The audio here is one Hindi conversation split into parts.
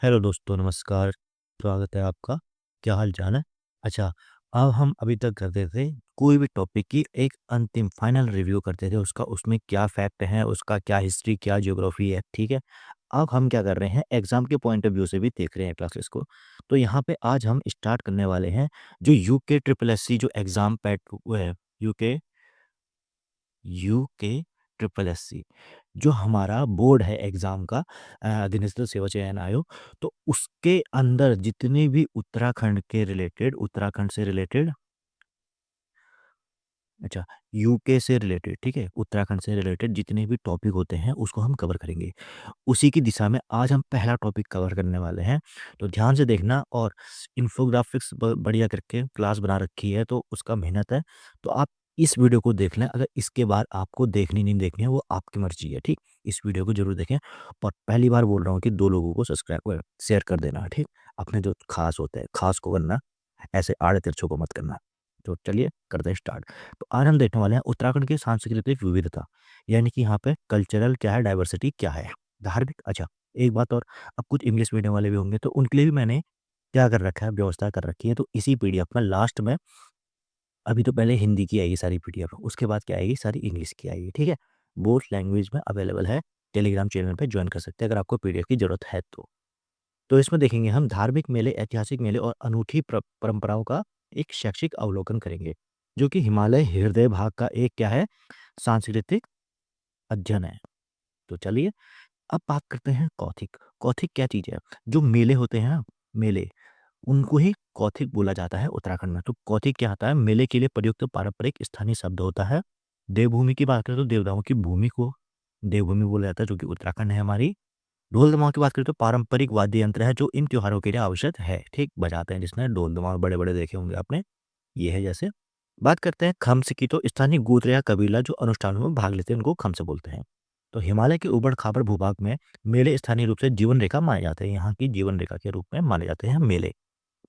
हेलो दोस्तों, नमस्कार। स्वागत है आपका। क्या हाल-चाल है? अच्छा, अब हम अभी तक करते थे कोई भी टॉपिक की एक अंतिम फाइनल रिव्यू करते थे उसका, उसमें क्या फैक्ट है, उसका क्या हिस्ट्री, क्या ज्योग्राफी है, ठीक है? अब हम क्या कर रहे हैं, एग्ज़ाम के पॉइंट ऑफ व्यू से भी देख रहे हैं क्लासेस को। तो यहाँ पे आज हम स्टार्ट करने वाले हैं जो यूके ट्रिपल एससी जो एग्ज़ाम पैड वो है, यूके यूके ट्रिपल एससी जो हमारा बोर्ड है एग्ज़ाम का, अधीनस्थ सेवा चयन आयोग, तो उसके अंदर जितने भी उत्तराखंड से रिलेटेड, अच्छा, यूके से रिलेटेड, ठीक है? उत्तराखंड से रिलेटेड जितने भी टॉपिक होते हैं उसको हम कवर करेंगे। उसी की दिशा में आज हम पहला टॉपिक कवर करने वाले हैं, तो ध्यान से देखना। और इन्फोग्राफिक्स बढ़िया करके क्लास बना रखी है तो उसका मेहनत है, तो आप इस वीडियो को देख लें। अगर इसके बाद आपको देखनी नहीं देखनी है वो आपकी मर्जी है, ठीक? इस वीडियो को जरूर देखें। और पहली बार बोल रहा हूँ कि 2 लोगों को सब्सक्राइब शेयर कर देना, ठीक? अपने जो खास होते हैं खास को करना, ऐसे आड़े तिरछों को मत करना। तो चलिए करते हैं स्टार्ट। तो आज हम देखने वाले हैं उत्तराखंड की सांस्कृतिक विविधता, यानी कि यहाँ पे कल्चरल क्या है, डाइवर्सिटी क्या है, धार्मिक। अच्छा, एक बात और, अब कुछ इंग्लिश मीडियम वाले भी होंगे तो उनके लिए भी मैंने क्या कर रखा है, व्यवस्था कर रखी है। तो इसी पीडीएफ में लास्ट में, अभी तो पहले हिंदी की आएगी सारी पीडीएफ, उसके बाद क्या आएगी, सारी इंग्लिश की आएगी, ठीक है? बोथ लैंग्वेज में अवेलेबल है। टेलीग्राम चैनल पे ज्वाइन कर सकते हैं अगर आपको पीडीएफ की ज़रूरत है तो। तो इसमें देखेंगे हम धार्मिक मेले, ऐतिहासिक मेले और अनूठी परंपराओं का एक शैक्षिक अवलोकन करेंगे, जो कि हिमालय हृदय भाग का एक क्या है, सांस्कृतिक अध्ययन है। तो चलिए अब बात करते हैं कौथिक। कौथिक क्या चीज़ है? जो मेले होते हैं ना, मेले, उनको ही कौथिक बोला जाता है उत्तराखंड में। तो कौथिक क्या होता है? मेले के लिए प्रयुक्त पारंपरिक स्थानीय शब्द होता है। देवभूमि की बात करें तो देवताओं की भूमि को देवभूमि बोला जाता है, जो कि उत्तराखंड है हमारी। ढोल दमाव की बात करें तो पारंपरिक वाद्य यंत्र है जो इन त्योहारों के लिए आवश्यक है, ठीक? बजाते हैं जिसमें ढोल दमाव बड़े-बड़े देखे होंगे आपने, ये है जैसे। बात करते हैं खम्स की, तो स्थानीय गोत्र या कबीला जो अनुष्ठानों में भाग लेते हैं उनको खम्स बोलते हैं। तो हिमालय के ऊबड़-खाबड़ भूभाग में मेले स्थानीय रूप से जीवन रेखा माने जाते हैं, यहाँ की जीवन रेखा के रूप में माने जाते हैं मेले।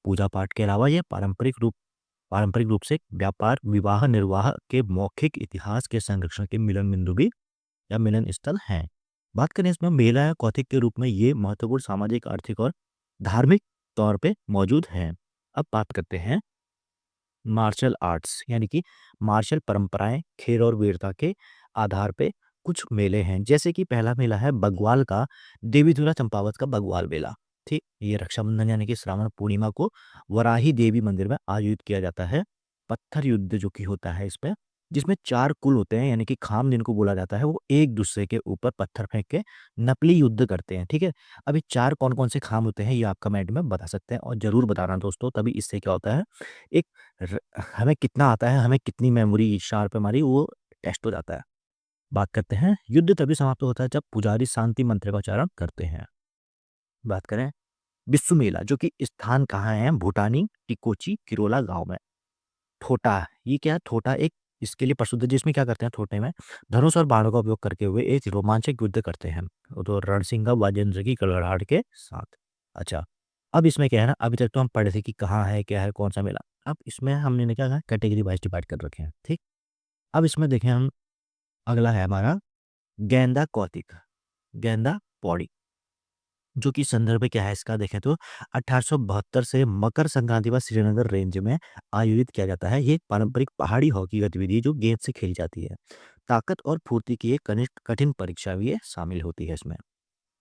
पूजा पाठ के अलावा ये पारंपरिक रूप से व्यापार, विवाह, निर्वाह के मौखिक इतिहास के संरक्षण के मिलन बिंदु भी या मिलन स्थल हैं। बात करें इसमें मेला या कौतिक के रूप में ये महत्वपूर्ण सामाजिक, आर्थिक और धार्मिक तौर पे मौजूद हैं। अब बात करते हैं मार्शल आर्ट्स, यानी कि मार्शल परंपराएं, खेल और वीरता के आधार पे कुछ मेले हैं। जैसे कि पहला मेला है बग्वाल का, देवीधुरा चंपावत का बग्वाल मेला, ठीक? ये रक्षाबंधन यानी कि श्रावण पूर्णिमा को वराही देवी मंदिर में आयोजित किया जाता है। पत्थर युद्ध जो कि होता है इसमें, जिसमें 4 कुल होते हैं, यानी कि खाम जिनको बोला जाता है, वो एक दूसरे के ऊपर पत्थर फेंक के नकली युद्ध करते हैं, ठीक है? अभी 4 कौन-कौन से खाम होते हैं ये आप कमेंट में बता सकते हैं और ज़रूर बताना दोस्तों, तभी इससे क्या होता है, एक र हमें कितना आता है, हमें कितनी मेमोरी शार्प है हमारी, वो टेस्ट हो जाता है। बात करते हैं युद्ध तभी समाप्त होता है जब पुजारी शांति मंत्र का उच्चारण करते हैं। बात करें बिस्सू मेला, जो कि स्थान कहाँ है, भूटानी टिकोची किरोला गाँव में। ठोटा, ये क्या है, ठोटा एक इसके लिए प्रसिद्ध है, जिसमें क्या करते हैं ठोटे में धनुष और बाणों का उपयोग करके हुए एक रोमांचक युद्ध करते हैं। वो तो रणसिंगा वाजेंद्र की कड़ाहट के साथ। अच्छा, अब इसमें क्या है ना, अभी तक तो हम पढ़े थे कि कहाँ है, क्या है, कौन सा मेला। अब इसमें हमने ने क्या कहा, कैटेगरी वाइज डिवाइड कर रखे हैं, ठीक? अब इसमें देखें हम, अगला है हमारा गेंदा कौतिक, गेंदा पौड़ी, जो कि संदर्भ क्या है इसका देखें तो 1872 से मकर संक्रांति पर श्रीनगर रेंज में आयोजित किया जाता है। ये एक पारंपरिक पहाड़ी हॉकी गतिविधि है जो गेंद से खेली जाती है। ताकत और फुर्ती की एक कनिष्ठ कठिन परीक्षा भी ये शामिल होती है इसमें।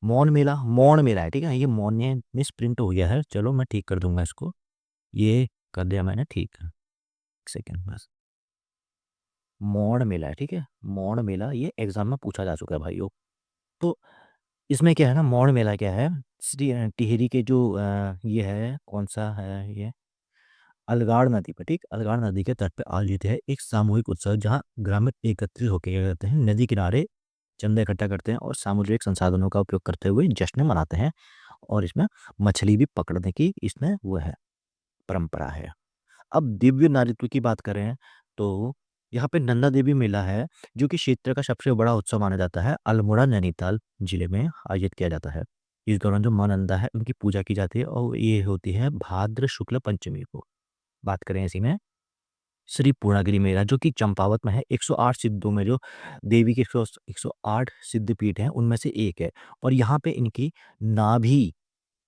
मौन मेला है, ठीक है? ये मौन ने मिसप्रिंट हो गया है, चलो मैं ठीक कर दूंगा इसको। ये कर दिया मैंने, ठीक है, एक सेकेंड बस। मौन मेला है, ठीक है? मौन मेला ये एग्जाम में पूछा जा चुका है भाइयों। तो इसमें क्या है ना, मौन मेला क्या है, टिहरी के जो ये है, कौन सा है ये, अलगाड़ नदी पर, ठीक? अलगाड़ नदी के तट पे आयोजित है एक सामूहिक उत्सव, जहाँ ग्रामीण एकत्रित होकर क्या करते हैं, नदी किनारे चंदा इकट्ठा करते हैं और सामुद्रिक संसाधनों का उपयोग करते हुए जश्न मनाते हैं। और इसमें मछली भी पकड़ने की इसमें वो है, परंपरा है। अब दिव्य नारित्व की बात करें तो यहाँ पे नंदा देवी मेला है, जो कि क्षेत्र का सबसे बड़ा उत्सव माना जाता है। अल्मोड़ा नैनीताल जिले में आयोजित किया जाता है। इस दौरान जो मां नंदा है उनकी पूजा की जाती है और ये होती है भाद्र शुक्ल पंचमी को। बात करें इसी में श्री पूर्णागिरि मेला, जो कि चंपावत में है। 108 सिद्धों में जो देवी के 108 सिद्ध पीठ हैं उनमें से एक है। और यहाँ पे इनकी नाभि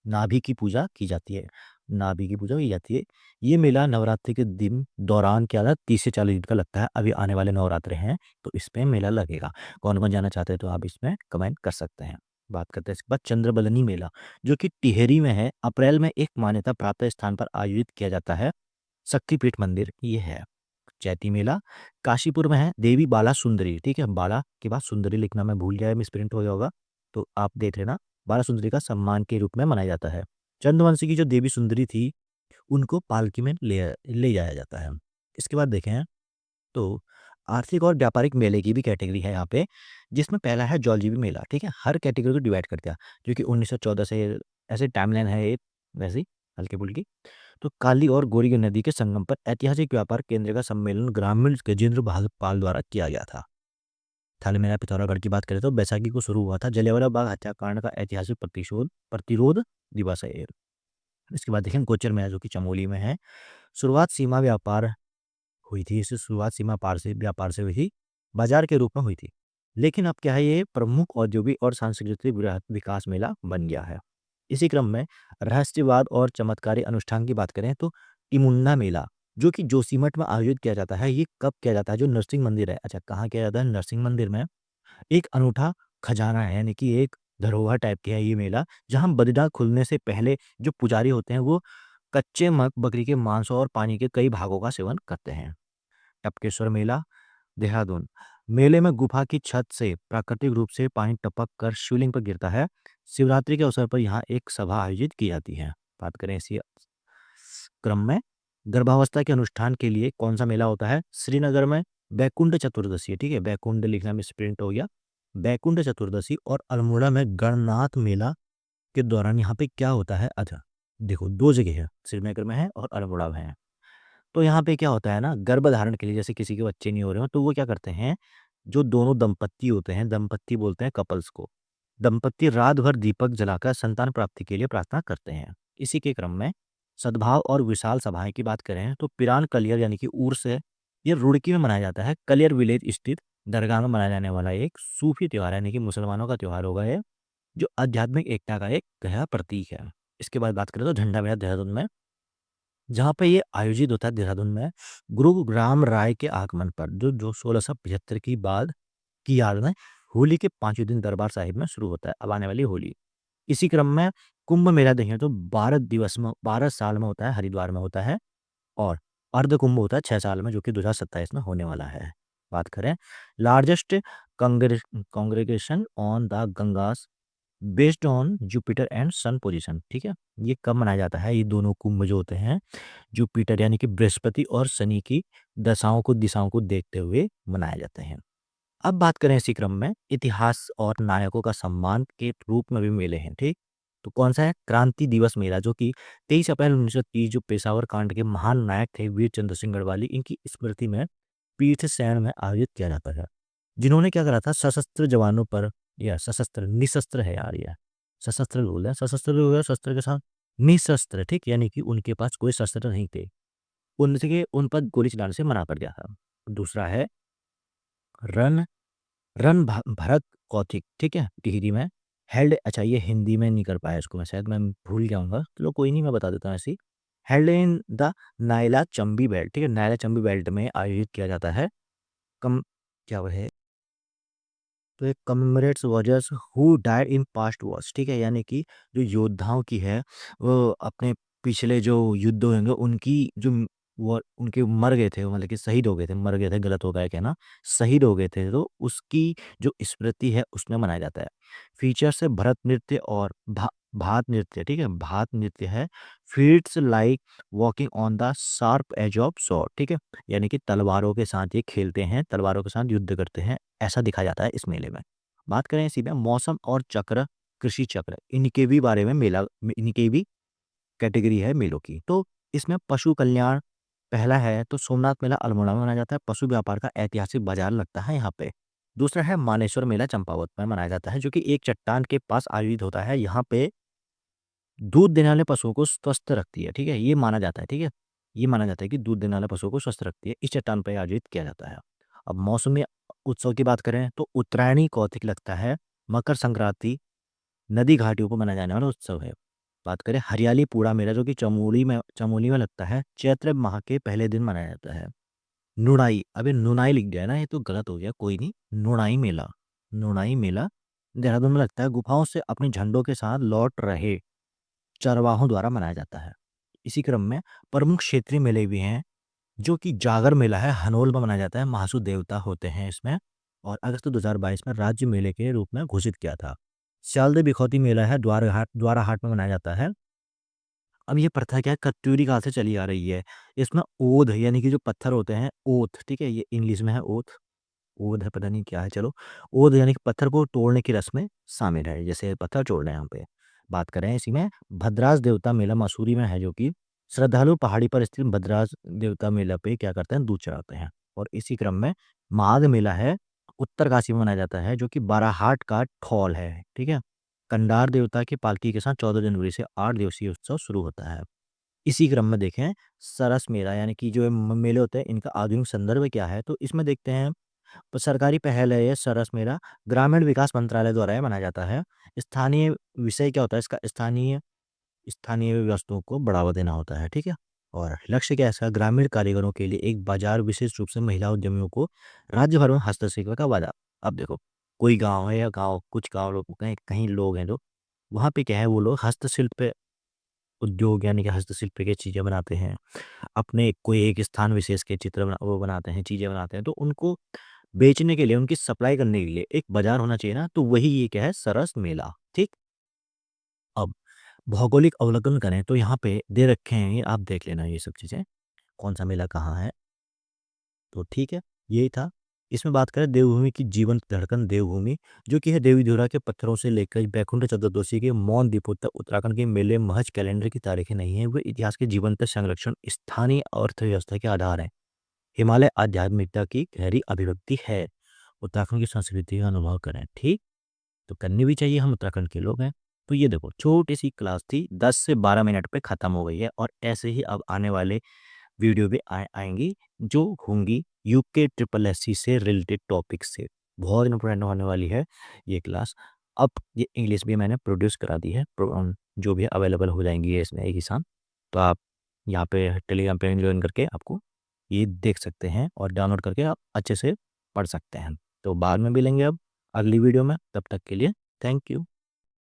नाभि की पूजा की जाती है। नाभि की पूजा की जाती है। ये मेला नवरात्रि के दिन दौरान क्या था 30 से 40 दिन का लगता है। अभी आने वाले नवरात्रे हैं तो इसमें मेला लगेगा। कौन-कौन जाना चाहते हैं तो आप इसमें कमेंट कर सकते हैं। बात करते हैं इसके बाद चंद्रबदनी मेला जो कि टिहरी में है। अप्रैल में एक मान्यता प्राप्त स्थान पर आयोजित किया जाता है। शक्तिपीठ मंदिर ये है। चैती मेला काशीपुर में है। देवी बाला सुंदरी, ठीक है? बाला के बाद सुंदरी लिखना मैं भूल गया, मिसप्रिंट हो गया होगा, तो आप देख लेना। बाला सुंदरी का सम्मान के रूप में मनाया जाता है। चंद्रवंशी की जो देवी सुंदरी थी, उनको पालकी में ले जाया जाता है। इसके बाद देखें तो आर्थिक और व्यापारिक मेले की भी कैटेगरी है यहाँ पे, जिसमें पहला है जौलजीबी मेला, ठीक है? हर कैटेगरी को डिवाइड कर दिया, जो कि 1914 से ऐसे टाइमलाइन है एक वैसी हल्की-फुल्की। तो काली और गोरी नदी के संगम पर ऐतिहासिक व्यापार केंद्र का सम्मेलन ग्रामीण गजेंद्र बहादुर पाल द्वारा किया गया था। थानेमेरा पिथौरागढ़ की बात करें तो बैसाखी को शुरू हुआ था। जलियांवाला बाग हत्याकांड का ऐतिहासिक प्रतिरोध दिवस है ये। इसके बाद देखें गोचर मेला जो कि चमोली में है। शुरुआत सीमा व्यापार हुई थी। इसकी शुरुआत सीमा पार से व्यापार से हुई थी, बाजार के रूप में हुई थी। लेकिन अब क्या है ये प्रमुख औद्योगिक और सांस्कृतिक विकास मेला बन गया है। इसी क्रम में रहस्यवाद और चमत्कारी अनुष्ठान की बात करें तो टिमुन्ना मेला जो कि जोशीमठ में आयोजित किया जाता है। ये कब किया जाता है? जो नरसिंह मंदिर है, अच्छा कहाँ किया जाता है? नरसिंह मंदिर में। एक अनूठा खजाना है, यानी कि एक धरोहर टाइप की है ये मेला, जहाँ बलिदान खुलने से पहले जो पुजारी होते हैं वो कच्चे बकरी के मांस और पानी के कई भागों का सेवन करते हैं। टपकेश्वर मेला देहरादून। मेले में गुफा की छत से प्राकृतिक रूप से पानी टपक कर शिवलिंग पर गिरता है। शिवरात्रि के अवसर पर यहाँ एक सभा आयोजित की जाती है। बात करें इसी क्रम में गर्भावस्था के अनुष्ठान के लिए कौन सा मेला होता है? श्रीनगर में बैकुंठ चतुर्दशी, ठीक है? बैकुंठ लिखना में स्प्रिंट हो गया। बैकुंठ चतुर्दशी और अल्मोड़ा में गणनाथ मेला के दौरान यहाँ पे क्या होता है? अच्छा देखो दो जगह है, श्रीनगर में है और अल्मोड़ा में है। तो यहाँ पे क्या होता है ना, गर्भधारण के लिए जैसे किसी के बच्चे नहीं हो रहे हो तो वो क्या करते हैं, जो दोनों दंपत्ति होते हैं, दंपत्ति बोलते हैं कपल्स को, दंपत्ति रात भर दीपक जलाकर संतान प्राप्ति के लिए प्रार्थना करते हैं। इसी के क्रम में सद्भाव और विशाल सभाएं की बात करें तो पिरान कलियर यानी कि उर्स है, ये रुड़की में मनाया जाता है। कलियर विलेज स्थित दरगाह में मनाया जाने वाला एक सूफी त्योहार है, यानी कि मुसलमानों का त्योहार होगा ये, जो आध्यात्मिक एकता का एक गहरा प्रतीक है। इसके बाद बात करें तो झंडा मेला देहरादून में, जहाँ पे ये आयोजित होता है देहरादून में गुरु राम राय के आगमन पर, जो जो 1675 की बाद की याद में होली के 5वें दिन दरबार साहिब में शुरू होता है, अब आने वाली होली। इसी क्रम में कुंभ मेला देखें तो 12 दिवस में 12 साल में होता है, हरिद्वार में होता है, और अर्ध कुंभ होता है 6 साल में, जो कि 2027 में होने वाला है। बात करें largest congregation on the Ganges based on Jupiter and sun position, ठीक है? ये कब मनाया जाता है? ये दोनों कुंभ जो होते हैं जुपिटर यानी कि बृहस्पति और शनि की दिशाओं को देखते हुए मनाए जाते हैं। अब बात करें इसी क्रम में इतिहास और नायकों का सम्मान के रूप में भी मेले हैं, ठीक? तो कौन सा है? क्रांति दिवस मेला जो कि 23 अप्रैल 1930 जो पेशावर कांड के महान नायक थे वीर चंद्र सिंह गढ़वाली, इनकी स्मृति में पीठ सैन में आयोजित किया जाता है। जिन्होंने क्या करा था? सशस्त्र जवानों पर, या सशस्त्र निशस्त्र है यार, ये सशस्त्र बोल रहे हैं, सशस्त्र हो गया शस्त्र के साथ निशस्त्र, ठीक? यानी कि उनके पास कोई शस्त्र नहीं थे, उनके उन पर गोली चलाने से मना कर दिया था। दूसरा है रन रन भरत कौथिक, ठीक है? टिहरी में हेल्ड, अच्छा ये हिंदी में नहीं कर पाया इसको मैं, शायद मैं भूल जाऊँगा, चलो कोई नहीं मैं बता देता हूँ ऐसे ही। हेल्ड इन द नायला चंबी बेल्ट, ठीक है? नायला चंबी बेल्ट में आयोजित किया जाता है। कम क्या वो है? तो एक commemorates warriors who died in past Wars, ठीक है? यानी कि जो योद्धाओं की है, वो अपने पिछले जो युद्ध होंगे उनकी जो वो उनके मर गए थे, मतलब कि शहीद हो गए थे, मर गए थे गलत हो गया कहना, शहीद हो गए थे, तो उसकी जो स्मृति है उसमें मनाया जाता है। फीचर्स है भरत नृत्य और भात नृत्य, ठीक है? भात नृत्य है feets like walking on the sharp edge of sword, ठीक है? यानी कि तलवारों के साथ ये खेलते हैं, तलवारों के साथ युद्ध करते हैं, ऐसा दिखाया जाता है इस मेले में। बात करें इसी में मौसम और चक्र, कृषि चक्र, इनके भी बारे में इनकी भी कैटेगरी है मेलों की। तो इसमें पशु कल्याण पहला है तो सोमनाथ मेला अल्मोड़ा में मनाया जाता है, पशु व्यापार का ऐतिहासिक बाजार लगता है यहाँ पे। दूसरा है मानेश्वर मेला चंपावत में मनाया जाता है, जो कि एक चट्टान के पास आयोजित होता है। यहाँ पे दूध देने वाले पशुओं को स्वस्थ रखती है, ठीक है? ये माना जाता है, ठीक है? ये माना जाता है कि दूध देने वाले पशुओं को स्वस्थ रखती है, इस चट्टान पे आयोजित किया जाता है। अब मौसमी उत्सव की बात करें तो उत्तरायणी कौतिक लगता है, मकर संक्रांति नदी घाटियों पर मनाया जाने वाला उत्सव है। बात करें हरियाली पूरा मेला जो कि चमोली में लगता है, चैत्र माह के पहले दिन मनाया जाता है। नुणाई, अबे नुनाई लिख दिया ना, ये तो गलत हो गया, कोई नहीं। नुणाई मेला देहरादून में लगता है। गुफाओं से अपने झंडों के साथ लौट रहे चरवाहों द्वारा मनाया जाता है। इसी क्रम में प्रमुख क्षेत्रीय मेले भी हैं, जो कि जागर मेला है, हनोल में मनाया जाता है, महासू देवता होते हैं इसमें, और अगस्त 2022 में राज्य मेले के रूप में घोषित किया था। स्यालदे बिखौती मेला है, द्वाराहाट में मनाया जाता है। अब ये प्रथा क्या है, कत्यूरी काल से चली आ रही है। इसमें ओध यानी कि जो पत्थर होते हैं, ओथ, ठीक है, ये इंग्लिश में है ओथ, ओध है, पता नहीं क्या है, चलो। ओध यानी कि पत्थर को तोड़ने की रस्म में शामिल है, जैसे पत्थर तोड़ रहे हैं यहाँ पे। बात करें इसी में भद्रास देवता मेला मसूरी में है, जो कि श्रद्धालु पहाड़ी पर स्थित भद्रास देवता मेला पे क्या करते हैं, दूध चढ़ाते हैं। और इसी क्रम में माघ मेला है, उत्तरकाशी में मनाया जाता है, जो कि बाराहाट का ठौल है, ठीक है। कंडार देवता की पालकी के साथ 14 जनवरी से 8 दिवसीय उत्सव शुरू होता है। इसी क्रम में देखें सरस मेला, यानी कि जो मेले होते हैं, इनका आधुनिक संदर्भ क्या है, तो इसमें देखते हैं। तो सरकारी पहल है ये सरस मेला, ग्रामीण विकास मंत्रालय द्वारा ये मनाया जाता है। स्थानीय विषय क्या होता है इसका, स्थानीय स्थानीय वस्तुओं को बढ़ावा देना होता है, ठीक है। और लक्ष्य क्या है इसका, ग्रामीण कारीगरों के लिए एक बाजार, विशेष रूप से महिला उद्यमियों को राज्य भर में हस्तशिल्प का बाजार। अब देखो, कोई गांव है, या गांव कुछ गांव लोग, कहीं कहीं लोग हैं जो वहाँ पे क्या है, वो लोग हस्तशिल्प उद्योग यानी कि हस्तशिल्प की चीज़ें बनाते हैं। अपने कोई एक स्थान विशेष के वो बनाते हैं, चीज़ें बनाते हैं, तो उनको बेचने के लिए, उनकी सप्लाई करने के लिए एक बाजार होना चाहिए ना, तो वही ये क्या है, सरस मेला, ठीक। अब भौगोलिक अवलोकन करें तो यहाँ पे दे रखे हैं, ये आप देख लेना ये सब चीज़ें, कौन सा मेला कहाँ है, तो ठीक है, यही था। इसमें बात करें देवभूमि की जीवंत धड़कन देवभूमि, जो कि है देवी धुरा के पत्थरों से लेकर बैकुंठ चतुर्दशी के मौन दीपों तक उत्तराखंड के मेले महज कैलेंडर की तारीखें नहीं है, वे इतिहास के जीवंत संरक्षण, स्थानीय अर्थव्यवस्था के आधार हैं। हिमालय आध्यात्मिकता की गहरी अभिव्यक्ति है। उत्तराखंड की संस्कृति का अनुभव करें, ठीक। तो करनी भी चाहिए, हम उत्तराखंड के लोग हैं। तो ये देखो, छोटी सी क्लास थी, 10 से 12 मिनट पे खत्म हो गई है, और ऐसे ही अब आने वाले वीडियो भी आएंगी, जो होंगी यूके ट्रिपल एससी से रिलेटेड टॉपिक से। बहुत इंपॉर्टेंट होने वाली है ये क्लास। अब ये इंग्लिश भी मैंने प्रोड्यूस करा दी है, जो भी अवेलेबल हो जाएंगी ये इसमें एक ही साथ। तो आप यहाँ पे टेलीग्राम पे ज्वाइन करके आपको ये देख सकते हैं, और डाउनलोड करके आप अच्छे से पढ़ सकते हैं। तो बाद में मिलेंगे अब अगली वीडियो में, तब तक के लिए थैंक यू।